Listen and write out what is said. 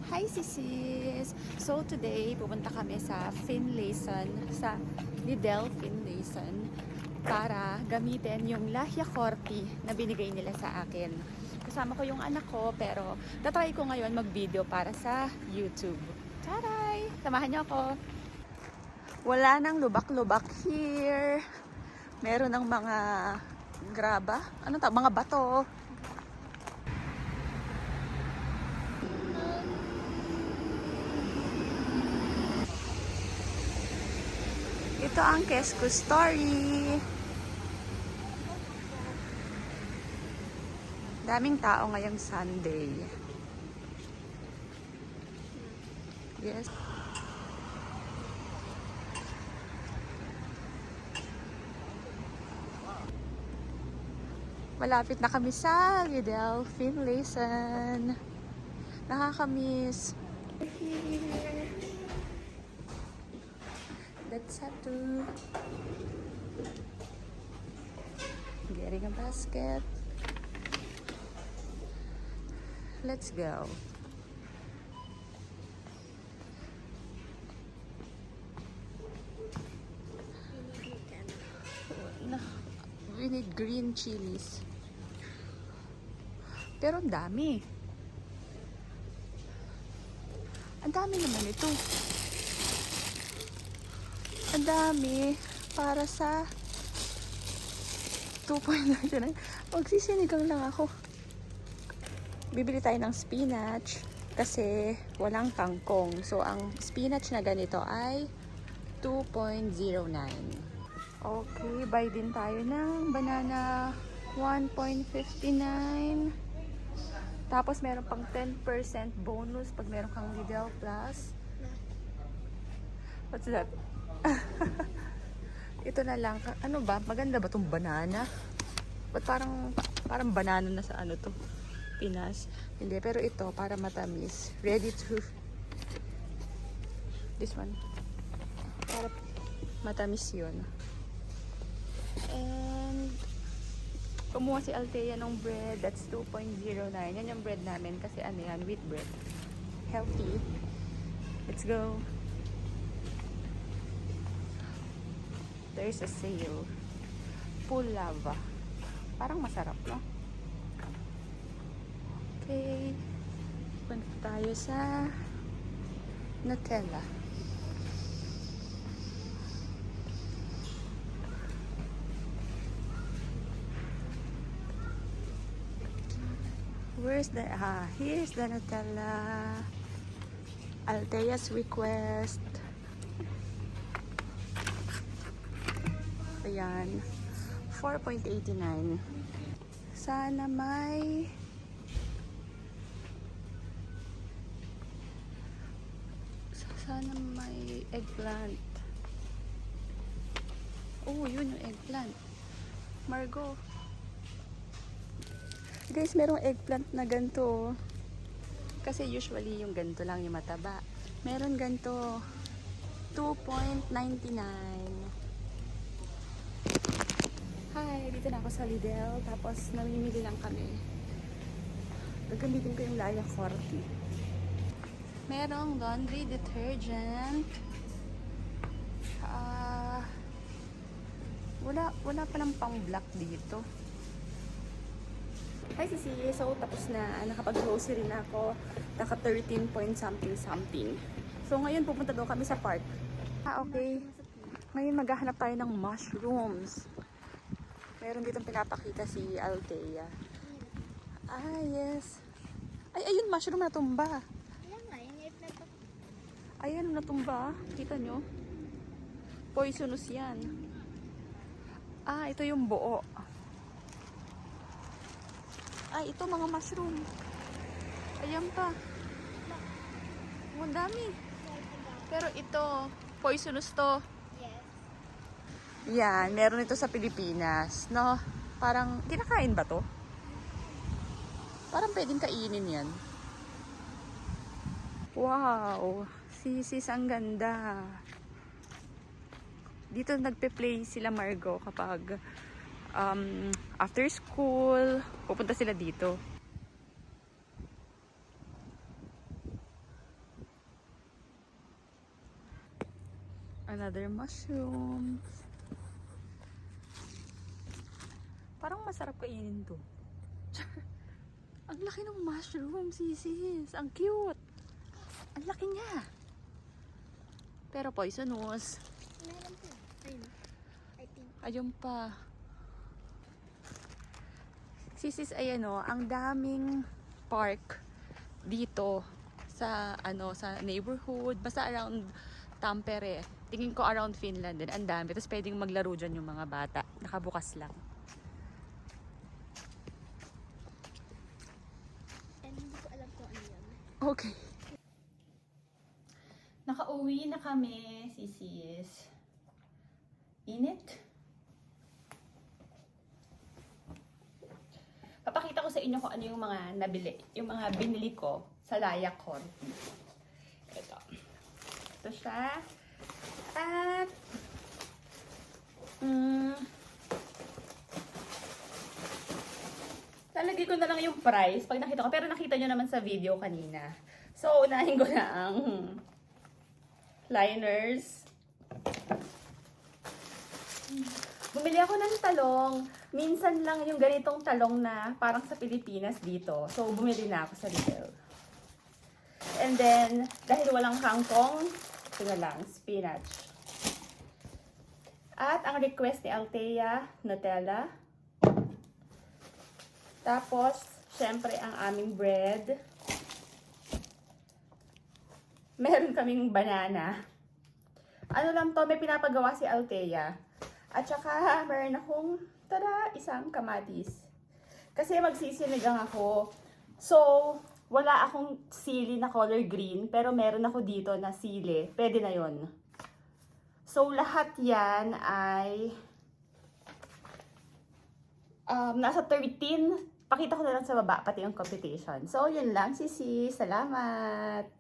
Hi sisis! So today, pupunta kami sa Finlayson, sa Lidl Finlayson para gamitin yung Lahja Kortti na binigay nila sa akin. Kasama ko yung anak ko pero tatry ko ngayon mag-video para sa YouTube. Taray! Samahan niyo ako! Wala nang lubak-lubak here. Meron ng mga graba. Ano ta? Mga bato. Ito ang Kesko Story. Daming tao ngayong Sunday. Yes. Malapit na kami sa Lidl Finlayson. Nakakamiss. That's Satu. Getting a basket. Let's go. We need green chilies. Pero ang dami. Ang dami naman ito. Ang dami para sa 2.99. Magsisinigang lang ako. Bibili tayo ng spinach kasi walang kangkong. So, ang spinach na ganito ay 2.09. Okay, buy din tayo ng banana 1.59. Tapos, meron pang 10% bonus pag meron kang Lidl Plus. What's that? Ito na lang. Ano ba? Maganda ba tong banana? Ba't parang banana na sa ano to? Pinas. Hindi, pero ito para matamis. Ready to this one. Para matamis yun. And kumuha si Althea ng bread. That's 2.09. Yan yung bread namin kasi ano yan, wheat bread. Healthy. Let's go. There's a sale. Full lava. Parang masarap, no? Okay. Punta tayo sa Nutella. Where's the... here's the Nutella. Althea's request. Ayan. 4.89. Sana may eggplant. Oh, yun yung eggplant. Margo. Guys, merong eggplant na ganito. Kasi usually yung ganito lang yung mataba. Meron ganito. 2.99. Hi, dito na ako sa Lidl. Tapos namimili lang kami. Gagamitin ko yung Lahja Kortti. Merong laundry detergent. Wala palang pang black dito. Hi Sisi, so tapos na. Nakapag-grocery na ako. Naka 13 point something. So ngayon pupunta daw kami sa park. Okay. Ngayon maghahanap tayo ng mushrooms. Meron ditong pinapakita si Althea. Yes. Ay, ayun, mushroom na tumba. Ayan, natumba. Kita nyo? Poisonous yan. Ito yung buo. Ito mga mushroom. Ayan pa. Ang dami. Pero ito, poisonous to. Yan, meron ito sa Pilipinas, no? Parang, kinakain ba to? Parang pwedeng kainin yan. Wow! Sis, ang ganda. Dito nagpe-play sila Margo kapag after school, pupunta sila dito. Another mushroom. Parang masarap kainin to. Ang laki ng mushroom, sisis. Ang cute. Ang laki niya. Pero poisonous. Meron po. Ayun. I think. Ayun pa. Sisis, ayan o, ang daming park dito sa sa neighborhood, basta around Tampere. Tingin ko around Finland din, ang dami. Tapos pwedeng maglaro dyan yung mga bata. Nakabukas lang. And hindi ko alam kung ano yun. Okay. Nakauwi na kami, sisis. Init. Papakita ko sa inyo kung ano yung mga nabili, yung mga binili ko sa Laya Corti. Ito. Ito siya. At lalagay ko na lang yung price pag nakita ko. Pero nakita nyo naman sa video kanina. So, unahin ko na ang liners. Bumili ako ng talong. Minsan lang yung ganitong talong na parang sa Pilipinas dito. So, bumili na ako sa Lidl. And then, dahil walang kangkong, ito na lang, spinach. At ang request ni Althea, Nutella. Tapos, syempre, ang aming bread. Meron kaming banana. Ano lang to, may pinapagawa si Althea. At saka, meron akong, tada, isang kamatis. Kasi magsisinigang ako. So, wala akong sili na color green, pero meron ako dito na sili. Pwede na yon. So, lahat yan ay nasa 13. Pakita ko na lang sa baba, pati yung computation. So, yun lang, sisi. Salamat!